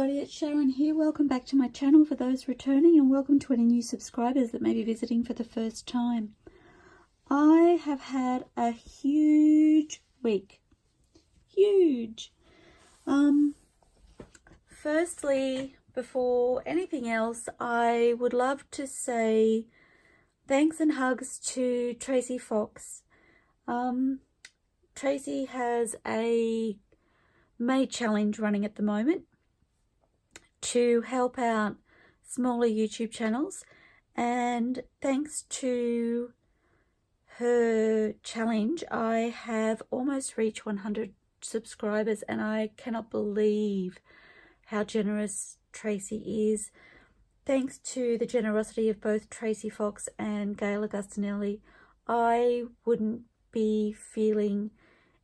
everybody, it's Sharon here. Welcome back to my channel for those returning, and welcome to any new subscribers that may be visiting for the first time. I have had a huge week. Huge. Firstly, before anything else, I would love to say thanks and hugs to Tracie Fox. Tracie has a May challenge running at the moment to help out smaller YouTube channels, and thanks to her challenge I have almost reached 100 subscribers, and I cannot believe how generous Tracie is. Thanks to the generosity of both Tracie Fox and Gayle Agostinelli, I wouldn't be feeling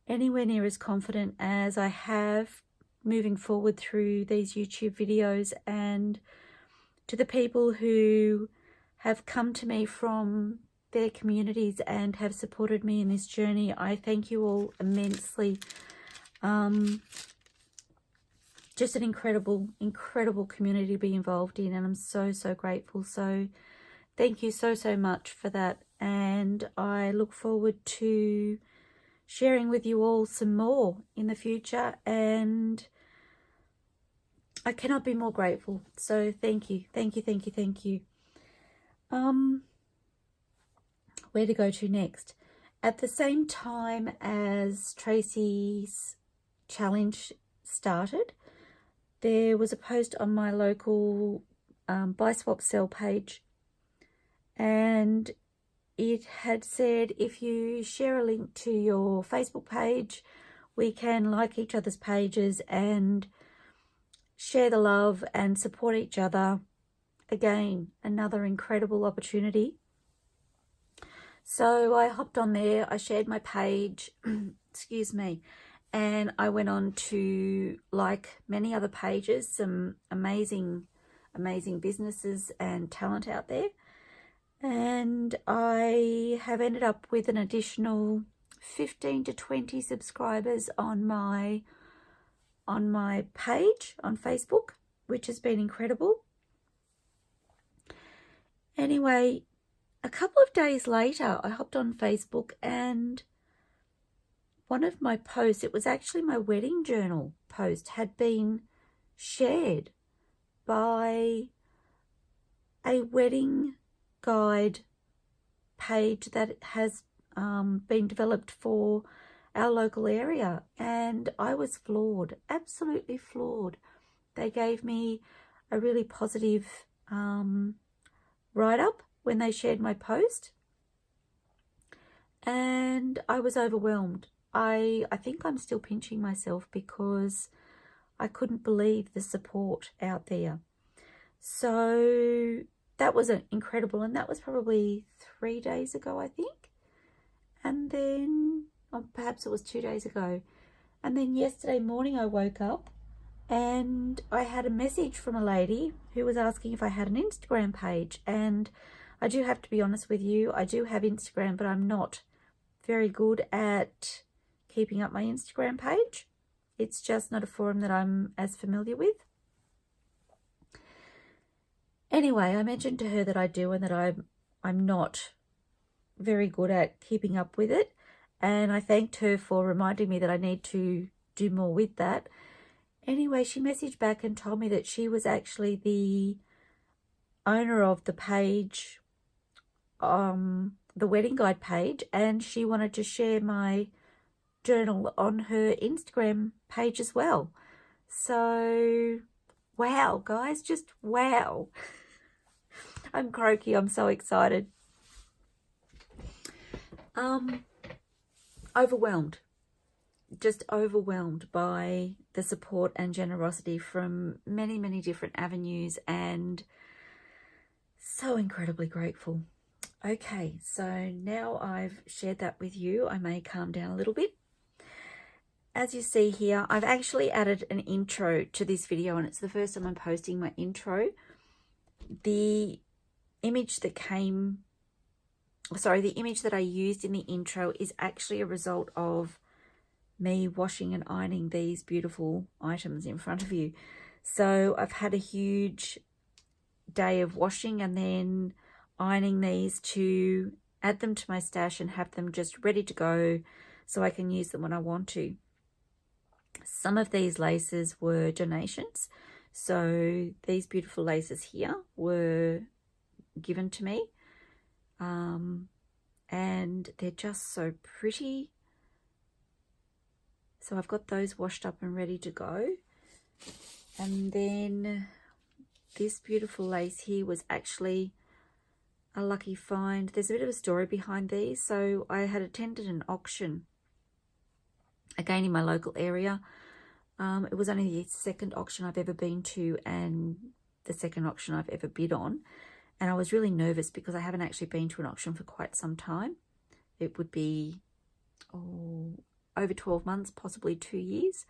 anywhere near as confident as I have moving forward through these YouTube videos. And to the people who have come to me from their communities and have supported me in this journey, I thank you all immensely. Just an incredible community to be involved in, and I'm so grateful. So thank you so much for that, and I look forward to sharing with you all some more in the future, and I cannot be more grateful. So thank you. Where to go to next? At the same time as Tracie's challenge started, there was a post on my local buy swap sell page, and it had said, if you share a link to your Facebook page, we can like each other's pages and share the love and support each other. Again, another incredible opportunity. So I hopped on there, I shared my page, excuse me, and I went on to like many other pages, some amazing businesses and talent out there. And I have ended up with an additional 15 to 20 subscribers on my page on Facebook, which has been incredible. Anyway, a couple of days later, I hopped on Facebook, and one of my posts, it was actually my wedding journal post, had been shared by a wedding guide page that has been developed for our local area, and I was floored, absolutely floored. They gave me a really positive write-up when they shared my post, and I was overwhelmed. I think I'm still pinching myself because I couldn't believe the support out there. So that was incredible, and that was probably 3 days ago, I think. And then, or perhaps it was 2 days ago. And then yesterday morning I woke up and I had a message from a lady who was asking if I had an Instagram page. And I do have to be honest with you, I do have Instagram, but I'm not very good at keeping up my Instagram page. It's just not a forum that I'm as familiar with. Anyway, I mentioned to her that I do, and that I'm not very good at keeping up with it. And I thanked her for reminding me that I need to do more with that. Anyway, she messaged back and told me that she was actually the owner of the page, the wedding guide page, and she wanted to share my journal on her Instagram page as well. So, wow, guys, just wow. I'm croaky, I'm so excited. Overwhelmed, just overwhelmed by the support and generosity from many different avenues, and so incredibly grateful. Okay, so now I've shared that with you, I may calm down a little bit. As you see here, I've actually added an intro to this video, and it's the first time I'm posting my intro. The image that the image that I used in the intro is actually a result of me washing and ironing these beautiful items in front of you. So I've had a huge day of washing and then ironing these to add them to my stash and have them just ready to go so I can use them when I want to. Some of these laces were donations. So these beautiful laces here were given to me. And they're just so pretty. So I've got those washed up and ready to go. And then this beautiful lace here was actually a lucky find. There's a bit of a story behind these. So I had attended an auction, again in my local area. It was only the second auction I've ever been to and the second auction I've ever bid on. And I was really nervous because I haven't actually been to an auction for quite some time. It would be over 12 months, possibly 2 years.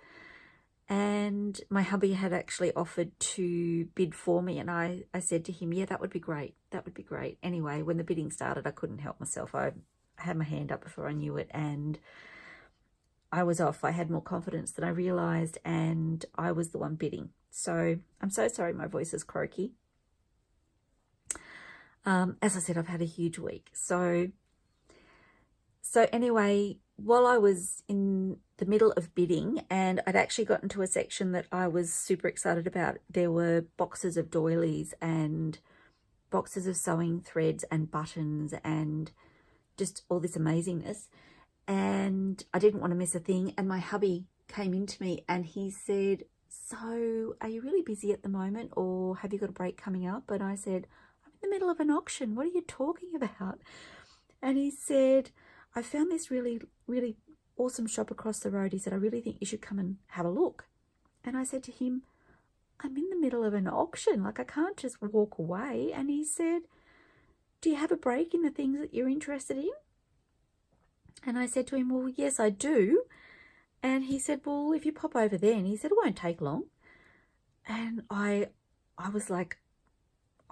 And my hubby had actually offered to bid for me. And I said to him, yeah, that would be great. That would be great. Anyway, when the bidding started, I couldn't help myself. I had my hand up before I knew it. And I was off. I had more confidence than I realised. And I was the one bidding. So I'm so sorry my voice is croaky. As I said, I've had a huge week. So anyway, while I was in the middle of bidding and I'd actually gotten to a section that I was super excited about, there were boxes of doilies and boxes of sewing threads and buttons and just all this amazingness. And I didn't want to miss a thing. And my hubby came into me and he said, so are you really busy at the moment or have you got a break coming up? And I said, I'm in the middle of an auction. What are you talking about? And he said, I found this really, really awesome shop across the road. He said, I really think you should come and have a look. And I said to him, I'm in the middle of an auction. Like, I can't just walk away. And he said, do you have a break in the things that you're interested in? And I said to him, well, yes, I do. And he said, well, if you pop over there. And he said, it won't take long. And I was like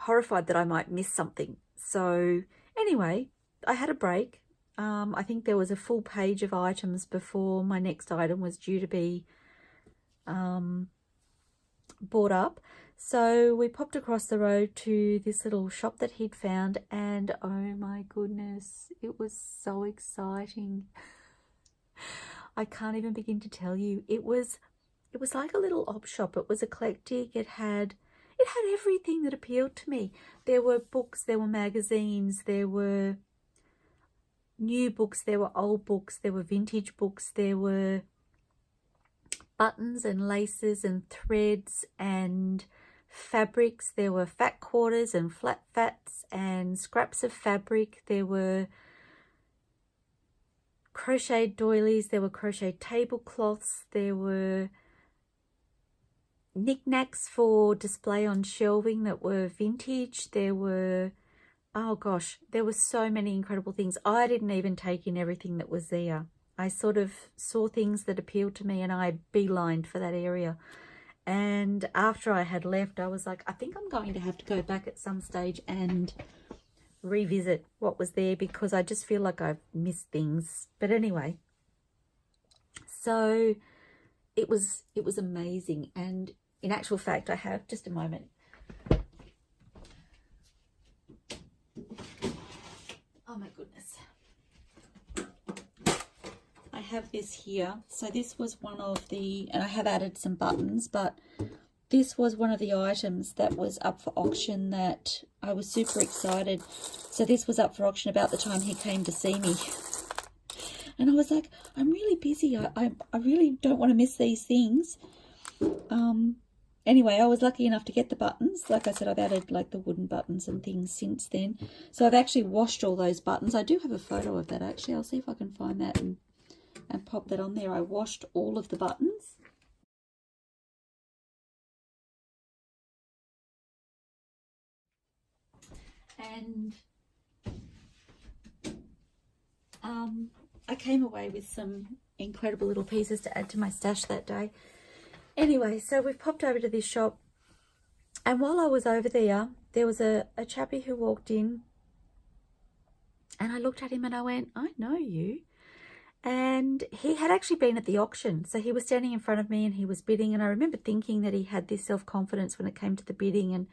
horrified that I might miss something. So anyway, I had a break. I think there was a full page of items before my next item was due to be bought up. So we popped across the road to this little shop that he'd found, and oh my goodness, it was so exciting. I can't even begin to tell you. It was like a little op shop. It was eclectic. It had everything that appealed to me. There were books, there were magazines, there were new books, there were old books, there were vintage books, there were buttons and laces and threads and fabrics. There were fat quarters and flat fats and scraps of fabric. There were crocheted doilies, there were crocheted tablecloths, there were knickknacks for display on shelving that were vintage. There were, oh gosh, there were so many incredible things. I didn't even take in everything that was there. I sort of saw things that appealed to me and I beelined for that area. And after I had left, I was like, I think I'm going to have to go back at some stage and revisit what was there because I just feel like I've missed things. But anyway, so it was amazing. And in actual fact, I have just a moment. Oh my goodness. I have this here. So this was one of the, and I have added some buttons, but this was one of the items that was up for auction that I was super excited. So this was up for auction about the time he came to see me. And I was like, I'm really busy. I really don't want to miss these things. Anyway, I was lucky enough to get the buttons. Like I said, I've added like the wooden buttons and things since then. So I've actually washed all those buttons. I do have a photo of that actually. I'll see if I can find that and pop that on there. I washed all of the buttons. And I came away with some incredible little pieces to add to my stash that day. Anyway, so we've popped over to this shop, and while I was over there, there was a chappie who walked in, and I looked at him and I went, I know you. And he had actually been at the auction. So he was standing in front of me and he was bidding. And I remember thinking that he had this self-confidence when it came to the bidding. And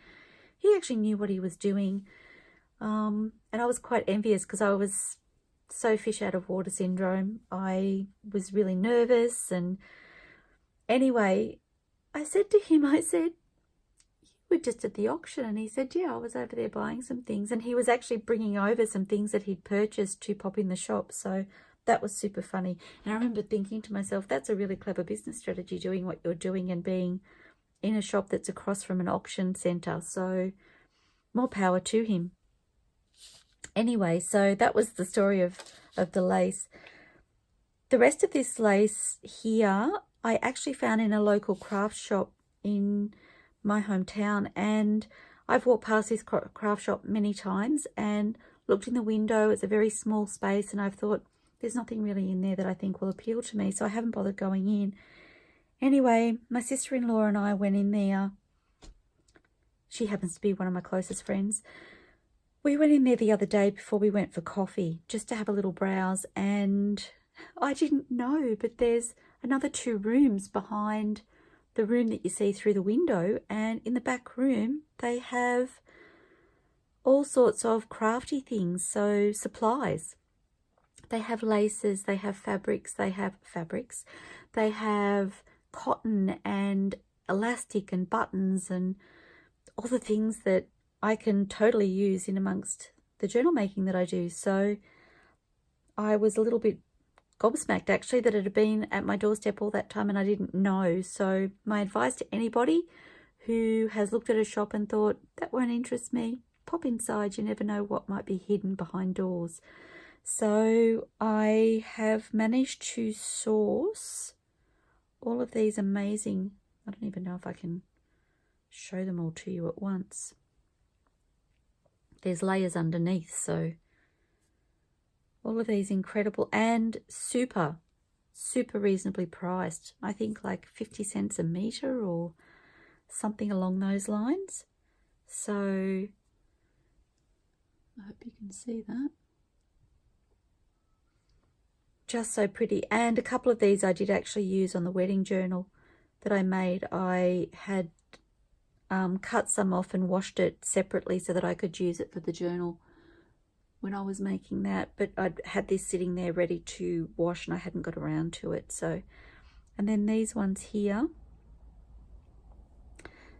he actually knew what he was doing. And I was quite envious because I was so fish out of water syndrome. I was really nervous. And anyway, I said to him, I said, "You were just at the auction." And he said, "Yeah, I was over there buying some things." And he was actually bringing over some things that he'd purchased to pop in the shop. So that was super funny. And I remember thinking to myself, that's a really clever business strategy, doing what you're doing and being in a shop that's across from an auction centre. So more power to him. Anyway, so that was the story of the lace. The rest of this lace here, I actually found in a local craft shop in my hometown. And I've walked past this craft shop many times and looked in the window. It's a very small space and I've thought, there's nothing really in there that I think will appeal to me, so I haven't bothered going in. Anyway, my sister-in-law and I went in there. She happens to be one of my closest friends. We went in there the other day before we went for coffee, just to have a little browse, and I didn't know, but there's another 2 rooms behind the room that you see through the window, and in the back room they have all sorts of crafty things, so supplies. They have laces, they have fabrics, they have cotton and elastic and buttons and all the things that I can totally use in amongst the journal making that I do. So I was a little bit gobsmacked actually that it had been at my doorstep all that time and I didn't know. So my advice to anybody who has looked at a shop and thought, that won't interest me, pop inside. You never know what might be hidden behind doors. So I have managed to source all of these amazing, I don't even know if I can show them all to you at once. There's layers underneath, so all of these incredible and super reasonably priced. I think like 50 cents a metre or something along those lines. So I hope you can see that. Just so pretty. And a couple of these I did actually use on the wedding journal that I made. I had cut some off and washed it separately so that I could use it for the journal when I was making that, but I'd had this sitting there ready to wash and I hadn't got around to it. So, and then these ones here.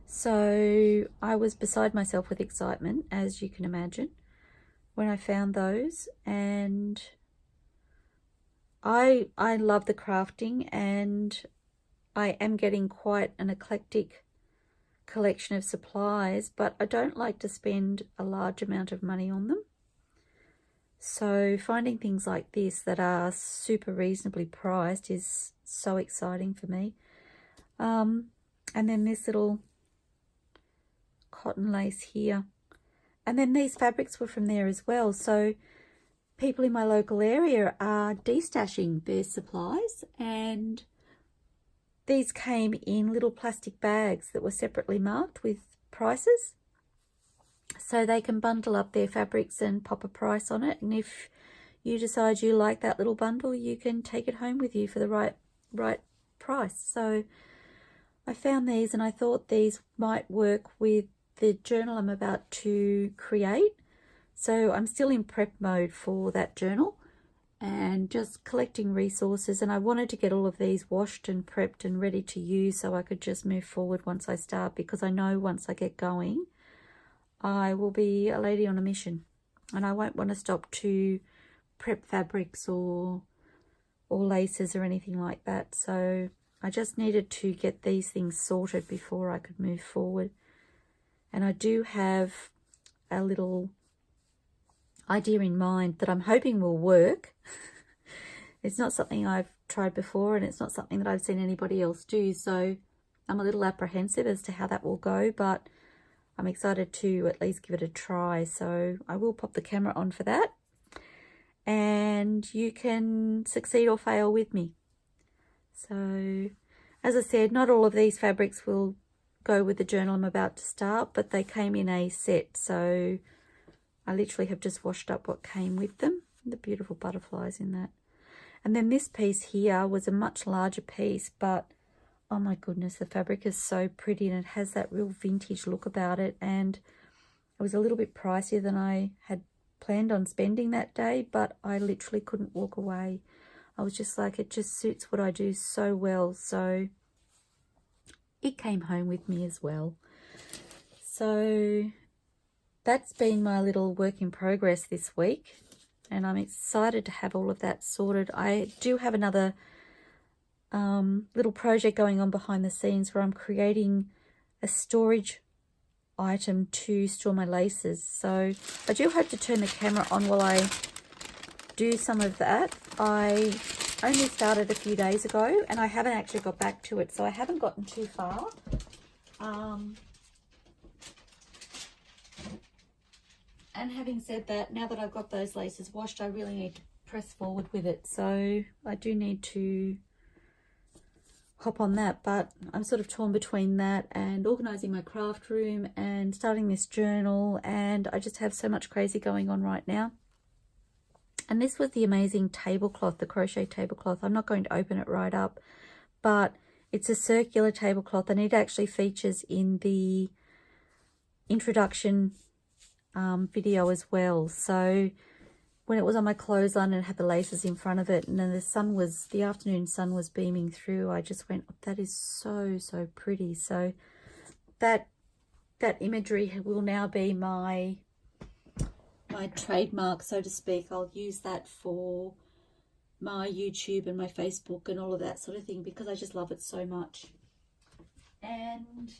So I was beside myself with excitement, as you can imagine, when I found those. And I love the crafting, and I am getting quite an eclectic collection of supplies, but I don't like to spend a large amount of money on them. So finding things like this that are super reasonably priced is so exciting for me. And then this little cotton lace here. And then these fabrics were from there as well. So people in my local area are destashing their supplies, and these came in little plastic bags that were separately marked with prices. So they can bundle up their fabrics and pop a price on it. And if you decide you like that little bundle, you can take it home with you for the right price. So I found these and I thought these might work with the journal I'm about to create. So I'm still in prep mode for that journal and just collecting resources, and I wanted to get all of these washed and prepped and ready to use so I could just move forward once I start, because I know once I get going I will be a lady on a mission and I won't want to stop to prep fabrics or laces or anything like that. So I just needed to get these things sorted before I could move forward. And I do have a little idea in mind that I'm hoping will work. It's not something I've tried before, and it's not something that I've seen anybody else do, so I'm a little apprehensive as to how that will go, but I'm excited to at least give it a try. So I will pop the camera on for that, and you can succeed or fail with me. So as I said, not all of these fabrics will go with the journal I'm about to start, but they came in a set, so I literally have just washed up what came with them. The beautiful butterflies in that. And then this piece here was a much larger piece, but oh my goodness, the fabric is so pretty and it has that real vintage look about it. And it was a little bit pricier than I had planned on spending that day, but I literally couldn't walk away. I was just like, it just suits what I do so well. So it came home with me as well. So that's been my little work in progress this week, and I'm excited to have all of that sorted. I do have another little project going on behind the scenes where I'm creating a storage item to store my laces. So I do hope to turn the camera on while I do some of that. I only started a few days ago and I haven't actually got back to it, so I haven't gotten too far. And having said that, now that I've got those laces washed, I really need to press forward with it. So I do need to hop on that, but I'm sort of torn between that and organising my craft room and starting this journal, and I just have so much crazy going on right now. And this was the amazing tablecloth, the crochet tablecloth. I'm not going to open it right up, but it's a circular tablecloth and it actually features in the introduction video as well. So when it was on my clothesline and it had the laces in front of it, and then the afternoon sun was beaming through, I just went, oh, that is so, so pretty. So that imagery will now be my trademark, so to speak. I'll use that for my YouTube and my Facebook and all of that sort of thing, because I just love it so much. And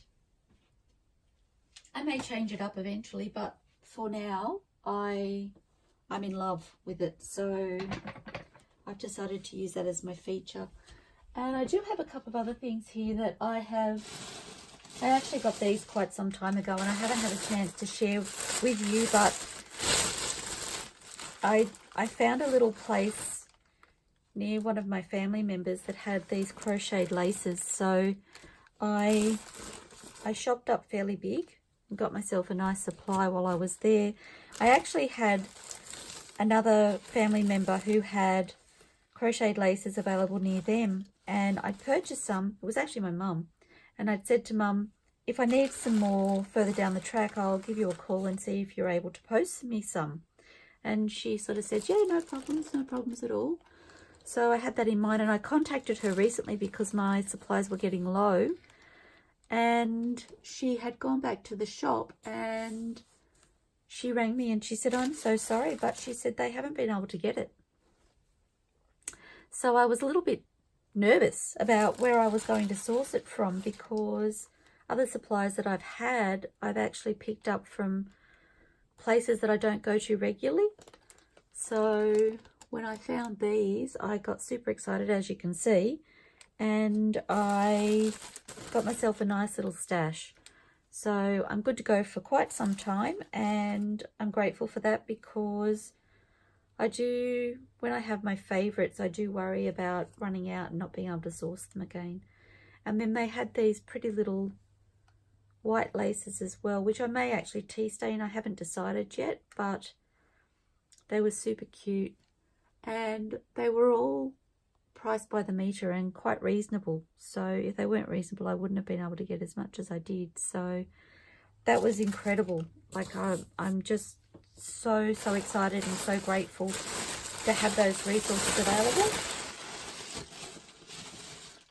I may change it up eventually, but for now I'm in love with it, so I've decided to use that as my feature. And I do have a couple of other things here that I actually got these quite some time ago and I haven't had a chance to share with you, but I found a little place near one of my family members that had these crocheted laces. So I shopped up fairly big and got myself a nice supply while I was there. I actually had another family member who had crocheted laces available near them, and I'd purchased some. It was actually my mum, and I'd said to Mum, if I need some more further down the track, I'll give you a call and see if you're able to post me some. And she sort of said, yeah, no problems at all. So I had that in mind, and I contacted her recently because my supplies were getting low, and she had gone back to the shop and she rang me and she said, I'm so sorry, but she said they haven't been able to get it. So I was a little bit nervous about where I was going to source it from, because other supplies that I've actually picked up from places that I don't go to regularly. So when I found these, I got super excited, as you can see, and I got myself a nice little stash. So I'm good to go for quite some time, and I'm grateful for that, because when I have my favorites, I do worry about running out and not being able to source them again. And then they had these pretty little white laces as well, which I may actually tea stain. I haven't decided yet, but they were super cute, and they were all priced by the meter and quite reasonable. So if they weren't reasonable, I wouldn't have been able to get as much as I did. So that was incredible. Like I'm just so excited and so grateful to have those resources available.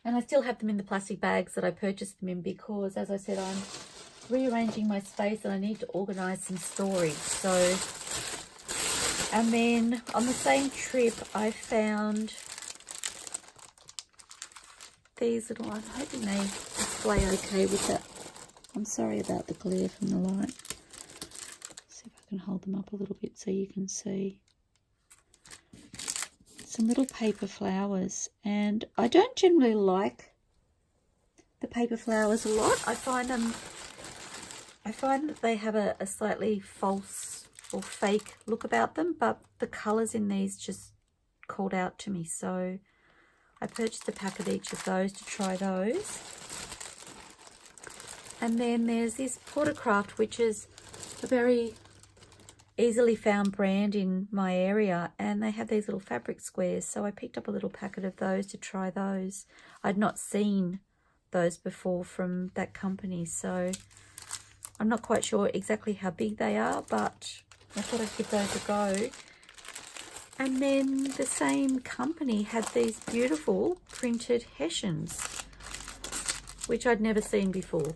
And I still have them in the plastic bags that I purchased them in, because, as I said, I'm rearranging my space and I need to organise some storage. So, and then on the same trip, I found these little, I'm hoping they display okay with that. I'm sorry about the glare from the light. Let's see if I can hold them up a little bit so you can see. Some little paper flowers, and I don't generally like the paper flowers a lot. I find that they have a slightly false or fake look about them, but the colours in these just called out to me, so I purchased a pack of each of those to try those. And then there's this Portercraft, which is a very easily found brand in my area, and they have these little fabric squares, so I picked up a little packet of those to try those. I'd not seen those before from that company, so I'm not quite sure exactly how big they are, but I thought I'd give those a go. And then the same company had these beautiful printed Hessians, which I'd never seen before.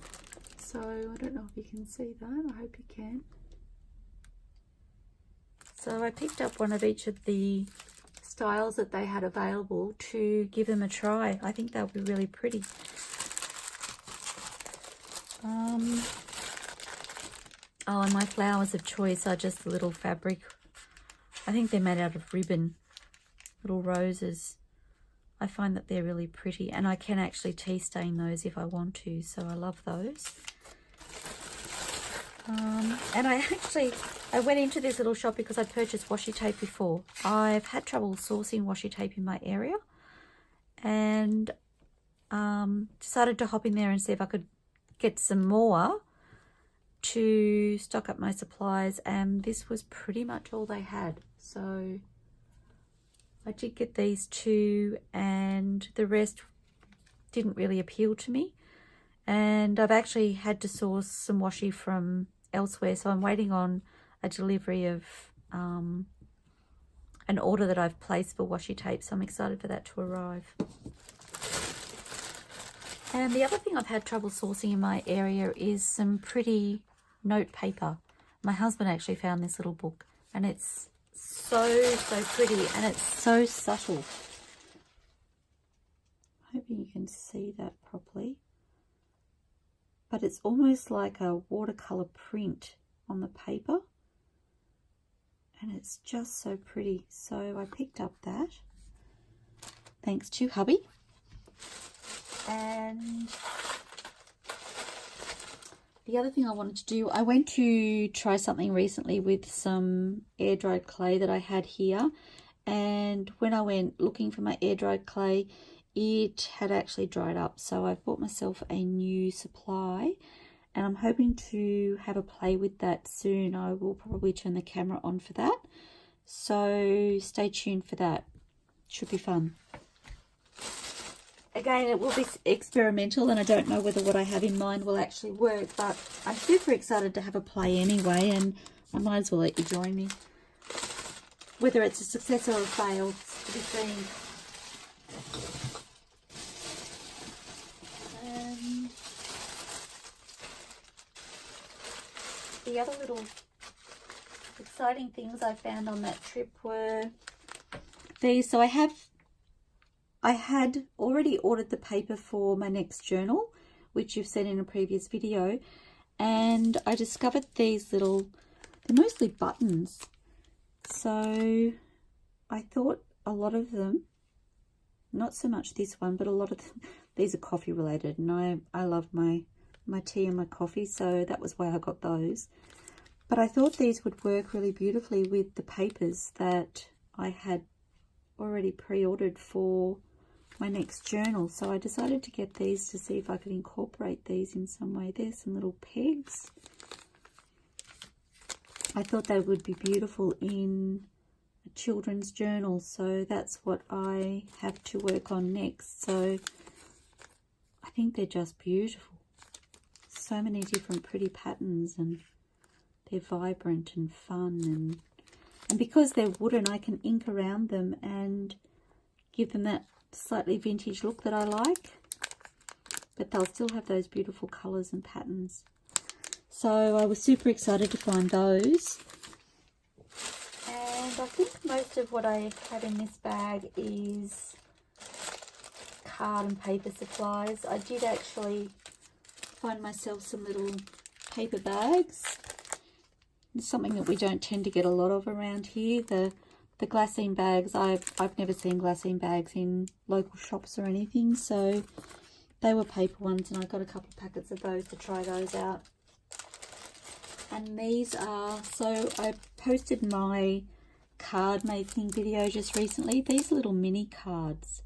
So I don't know if you can see that. I hope you can. So I picked up one of each of the styles that they had available to give them a try. I think they'll be really pretty. Oh, and my flowers of choice are just the little fabric. I think they're made out of ribbon, little roses. I find that they're really pretty, and I can actually tea stain those if I want to, so I love those. And I went into this little shop because I purchased washi tape before. I've had trouble sourcing washi tape in my area, and decided to hop in there and see if I could get some more to stock up my supplies, and this was pretty much all they had. So I did get these two, and the rest didn't really appeal to me. And I've actually had to source some washi from elsewhere, so I'm waiting on a delivery of an order that I've placed for washi tape, so I'm excited for that to arrive. And the other thing I've had trouble sourcing in my area is some pretty note paper. My husband actually found this little book, and it's so pretty, and it's so subtle. Hoping you can see that properly. But it's almost like a watercolor print on the paper, and it's just so pretty. So I picked up that, thanks to hubby. And the other thing I wanted to do, I went to try something recently with some air dried clay that I had here, and when I went looking for my air dried clay, it had actually dried up. So I've bought myself a new supply, and I'm hoping to have a play with that soon. I will probably turn the camera on for that, so stay tuned for that. Should be fun. Again, it will be experimental, and I don't know whether what I have in mind will actually work, but I'm super excited to have a play anyway, and I might as well let you join me. Whether it's a success or a fail, to be seen. And the other little exciting things I found on that trip were these. So I had already ordered the paper for my next journal, which you've seen in a previous video, and I discovered these little, they're mostly buttons. So I thought a lot of them, not so much this one, but a lot of them, these are coffee related, and I love my tea and my coffee, so that was why I got those. But I thought these would work really beautifully with the papers that I had already pre-ordered for my next journal, so I decided to get these to see if I could incorporate these in some way. There's some little pegs. I thought they would be beautiful in a children's journal, so that's what I have to work on next. So I think they're just beautiful. So many different pretty patterns, and they're vibrant and fun, and because they're wooden, I can ink around them and give them that slightly vintage look that I like, but they'll still have those beautiful colours and patterns. So I was super excited to find those. And I think most of what I have in this bag is card and paper supplies. I did actually find myself some little paper bags. It's something that we don't tend to get a lot of around here. The glassine bags, I've never seen glassine bags in local shops or anything, so they were paper ones, and I got a couple of packets of those to try those out. And these are, so I posted my card making video just recently. These are little mini cards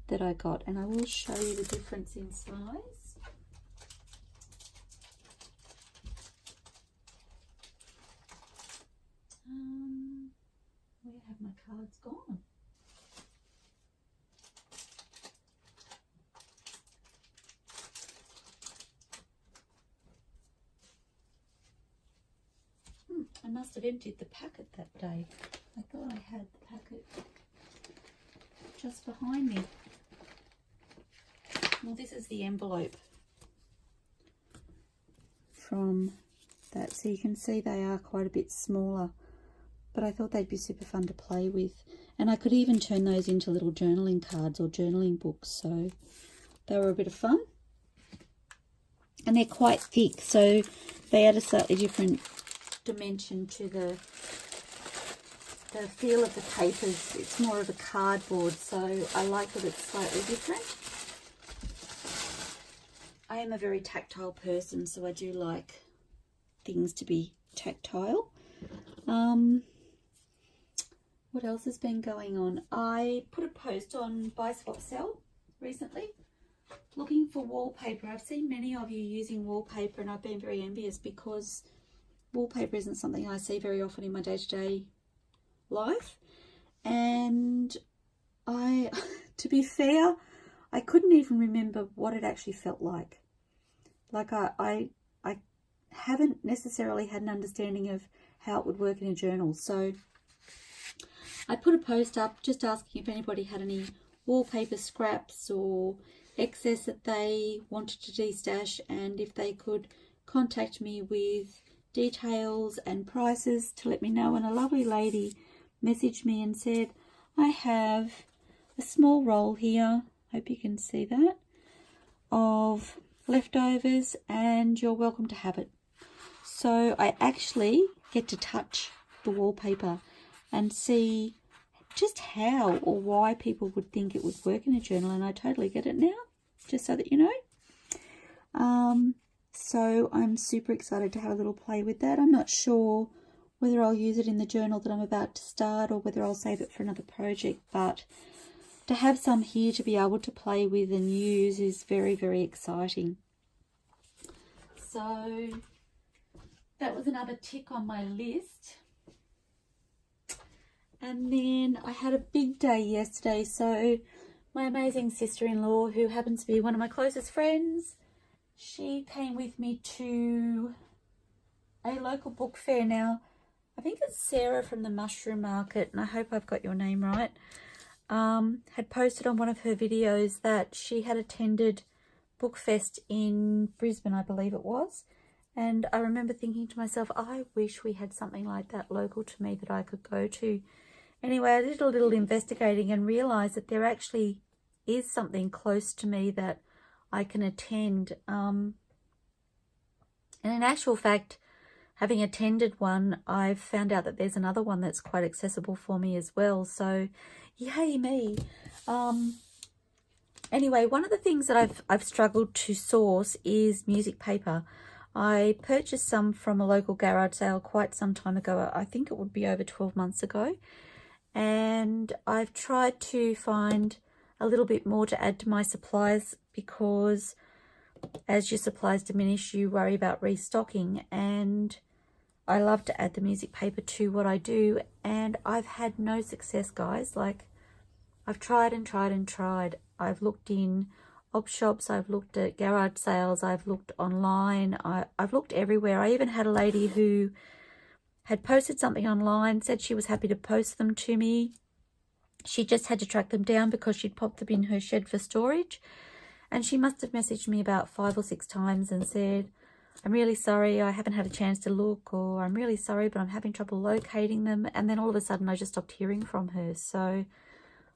that I got, and I will show you the difference in size. my card's gone. I must have emptied the packet that day. I thought I had the packet just behind me. Well, this is the envelope from that. So you can see they are quite a bit smaller, but I thought they'd be super fun to play with. And I could even turn those into little journaling cards or journaling books. So they were a bit of fun. And they're quite thick, so they add a slightly different dimension to the feel of the papers. It's more of a cardboard, so I like that it's slightly different. I am a very tactile person, so I do like things to be tactile. What else has been going on? I put a post on Buy Swap Sell recently looking for wallpaper. I've seen many of you using wallpaper, and I've been very envious because wallpaper isn't something I see very often in my day-to-day life. And to be fair, I couldn't even remember what it actually felt like. Like I haven't necessarily had an understanding of how it would work in a journal. So I put a post up just asking if anybody had any wallpaper scraps or excess that they wanted to destash, and if they could contact me with details and prices to let me know. And a lovely lady messaged me and said, I have a small roll here, hope you can see that, of leftovers and you're welcome to have it. So I actually get to touch the wallpaper and see just how or why people would think it would work in a journal, and I totally get it now, just so that you know. So I'm super excited to have a little play with that. I'm not sure whether I'll use it in the journal that I'm about to start or whether I'll save it for another project, but to have some here to be able to play with and use is very, very exciting. So that was another tick on my list. And then I had a big day yesterday. So my amazing sister-in-law, who happens to be one of my closest friends, she came with me to a local book fair. Now, I think it's Sarah from the Mushroom Market, and I hope I've got your name right, had posted on one of her videos that she had attended Bookfest in Brisbane, I believe it was. And I remember thinking to myself, I wish we had something like that local to me that I could go to. Anyway, I did a little investigating and realised that there actually is something close to me that I can attend. And in actual fact, having attended one, I've found out that there's another one that's quite accessible for me as well. So, yay me. Anyway, one of the things that I've struggled to source is music paper. I purchased some from a local garage sale quite some time ago. I think it would be over 12 months ago. And I've tried to find a little bit more to add to my supplies, because as your supplies diminish, you worry about restocking. And I love to add the music paper to what I do, and I've had no success, guys. Like, I've tried and tried and tried. I've looked in op shops, I've looked at garage sales, I've looked online, I've looked everywhere. I even had a lady who had posted something online, said she was happy to post them to me. She just had to track them down because she'd popped them in her shed for storage. And she must have messaged me about 5 or 6 times and said, I'm really sorry, I haven't had a chance to look, or I'm really sorry, but I'm having trouble locating them. And then all of a sudden I just stopped hearing from her. So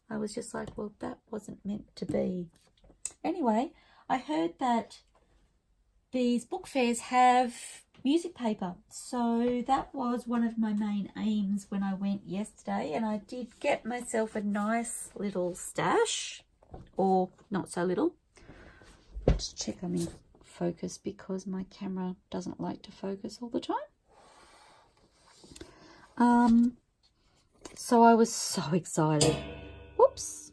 I was just like, well, that wasn't meant to be. Anyway, I heard that these book fairs have music paper. So that was one of my main aims when I went yesterday. And I did get myself a nice little stash, or not so little. Let's check I'm in focus because my camera doesn't like to focus all the time. So I was so excited. Whoops.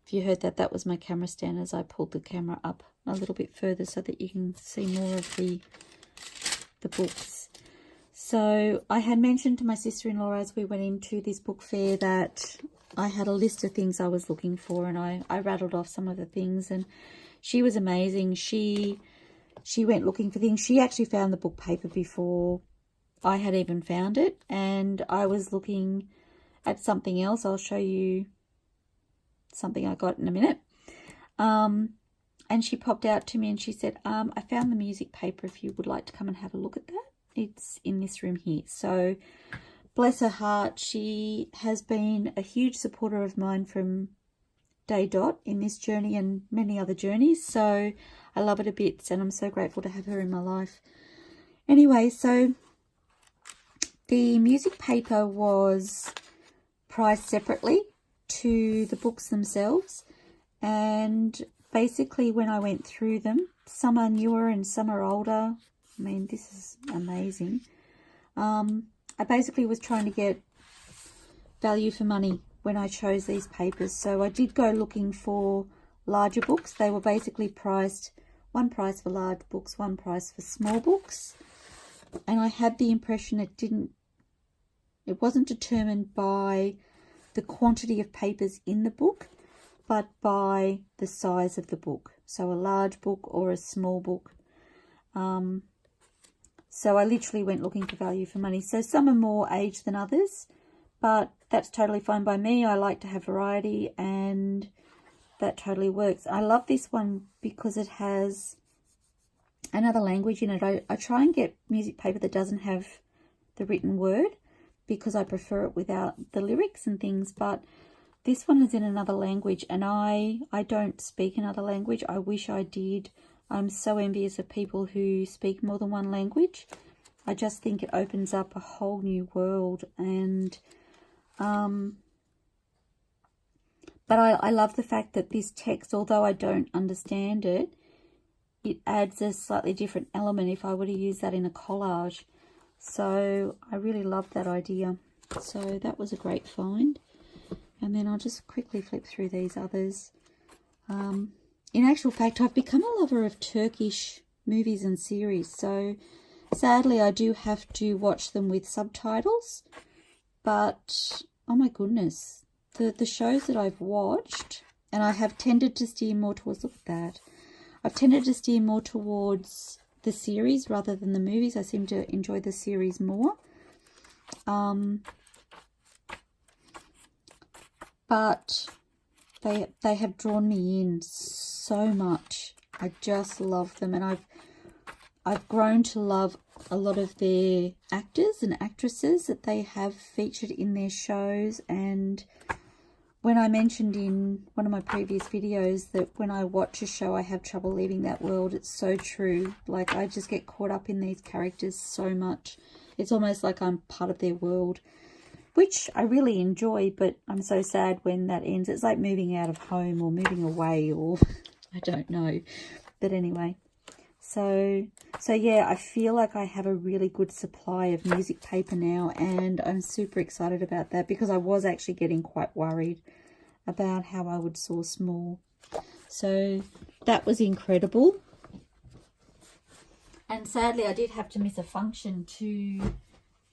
If you heard that, that was my camera stand as I pulled the camera up a little bit further so that you can see more of the books. So I had mentioned to my sister-in-law as we went into this book fair that I had a list of things I was looking for, and I rattled off some of the things, and she was amazing. She went looking for things. She actually found the book paper before I had even found it, and I was looking at something else. I'll show you something I got in a minute. And she popped out to me and she said, I found the music paper if you would like to come and have a look at that. It's in this room here. So bless her heart, she has been a huge supporter of mine from day dot in this journey and many other journeys. So I love it a bit, and I'm so grateful to have her in my life. Anyway, so the music paper was priced separately to the books themselves, and basically when I went through them, some are newer and some are older. I mean, this is amazing. I basically was trying to get value for money when I chose these papers. So I did go looking for larger books. They were basically priced, one price for large books, one price for small books. And I had the impression it wasn't determined by the quantity of papers in the book, but by the size of the book. So a large book or a small book. So I literally went looking for value for money. So some are more aged than others, but that's totally fine by me. I like to have variety, and that totally works. I love this one because it has another language in it. I try and get music paper that doesn't have the written word because I prefer it without the lyrics and things, but this one is in another language, and I don't speak another language. I wish I did. I'm so envious of people who speak more than one language. I just think it opens up a whole new world, and but I love the fact that this text, although I don't understand it, it adds a slightly different element if I were to use that in a collage. So I really love that idea. So that was a great find. And then I'll just quickly flip through these others. In actual fact, I've become a lover of Turkish movies and series. So sadly, I do have to watch them with subtitles. But, oh my goodness, the shows that I've watched, and I have tended to steer more towards, look at that. I've tended to steer more towards the series rather than the movies. I seem to enjoy the series more. But they have drawn me in so much. I just love them, and I've grown to love a lot of their actors and actresses that they have featured in their shows. And when I mentioned in one of my previous videos that when I watch a show I have trouble leaving that world, it's so true. Like, I just get caught up in these characters so much. It's almost like I'm part of their world, which I really enjoy, but I'm so sad when that ends. It's like moving out of home or moving away, or I don't know. But anyway, so yeah, I feel like I have a really good supply of music paper now, and I'm super excited about that because I was actually getting quite worried about how I would source more. So that was incredible. And sadly, I did have to miss a function to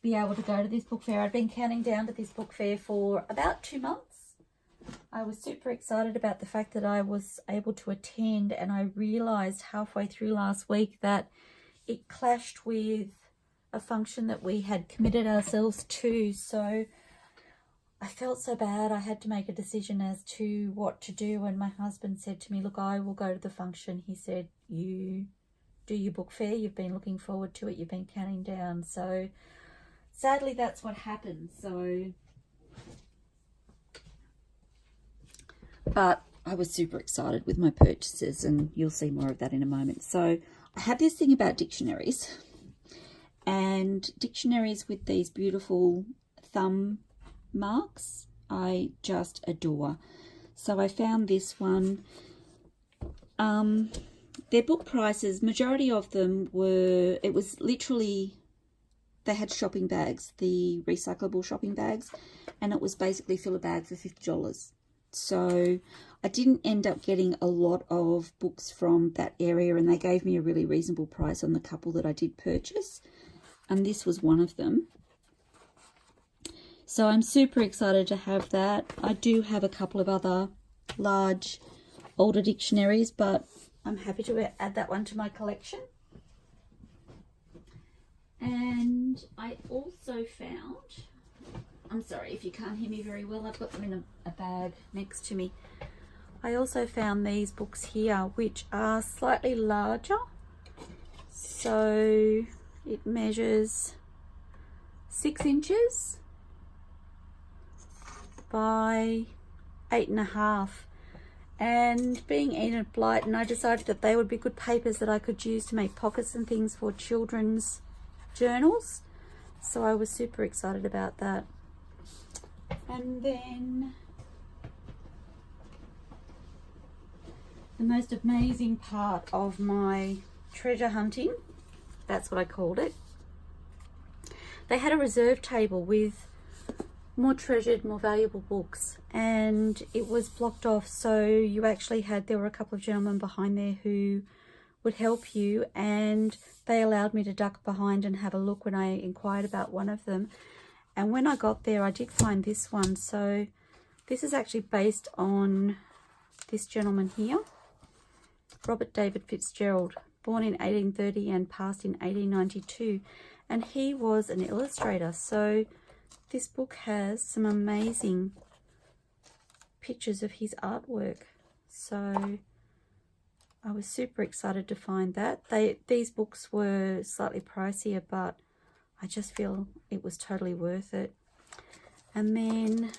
be able to go to this book fair. I'd been counting down to this book fair for about 2 months. I was super excited about the fact that I was able to attend, and I realised halfway through last week that it clashed with a function that we had committed ourselves to. So I felt so bad. I had to make a decision as to what to do, and my husband said to me, look, I will go to the function. He said, you do your book fair. You've been looking forward to it. You've been counting down. So sadly, that's what happened. So, but I was super excited with my purchases, and you'll see more of that in a moment. So I have this thing about dictionaries, and dictionaries with these beautiful thumb marks I just adore. So I found this one. Their book prices, majority of them were, it was literally, they had shopping bags, the recyclable shopping bags, and it was basically fill a bag for $50. So I didn't end up getting a lot of books from that area, and they gave me a really reasonable price on the couple that I did purchase. and this was one of them. So I'm super excited to have that. I do have a couple of other large older dictionaries, but I'm happy to add that one to my collection. And I also found, I'm sorry if you can't hear me very well, I've got them in a bag next to me. I also found these books here, which are slightly larger. So it measures 6 inches by 8.5. And being Enid Blyton, I decided that they would be good papers that I could use to make pockets and things for children's journals. So I was super excited about that. And then the most amazing part of my treasure hunting, that's what I called it. They had a reserve table with more treasured, more valuable books, and it was blocked off, so you actually had, there were a couple of gentlemen behind there who would help you, and they allowed me to duck behind and have a look when I inquired about one of them. And when I got there, I did find this one. So this is actually based on this gentleman here, Robert David Fitzgerald, born in 1830 and passed in 1892, and he was an illustrator. So this book has some amazing pictures of his artwork. So I was super excited to find that. These books were slightly pricier, but I just feel it was totally worth it. And then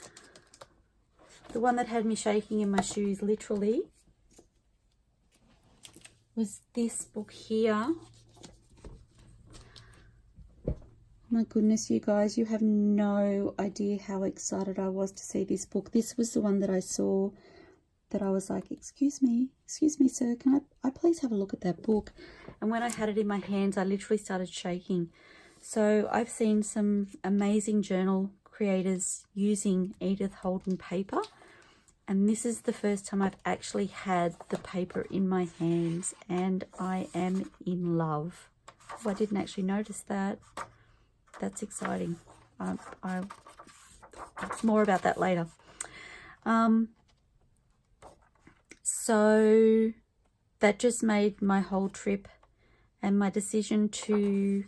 the one that had me shaking in my shoes literally was this book here. My goodness, you guys, you have no idea how excited I was to see this book. This was the one that I saw that I was like, excuse me, sir, can I please have a look at that book? And when I had it in my hands, I literally started shaking. So I've seen some amazing journal creators using Edith Holden paper, and this is the first time I've actually had the paper in my hands, and I am in love. Oh, I didn't actually notice that. That's exciting. More about that later. So that just made my whole trip and my decision to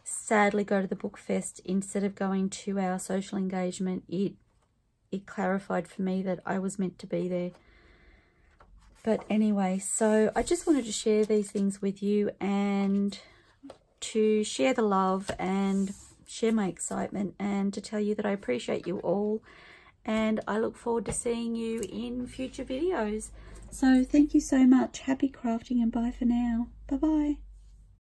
sadly go to the book fest instead of going to our social engagement. It clarified for me that I was meant to be there. But anyway, so I just wanted to share these things with you and to share the love and share my excitement and to tell you that I appreciate you all, and I look forward to seeing you in future videos. So thank you so much. Happy crafting and bye for now. Bye bye.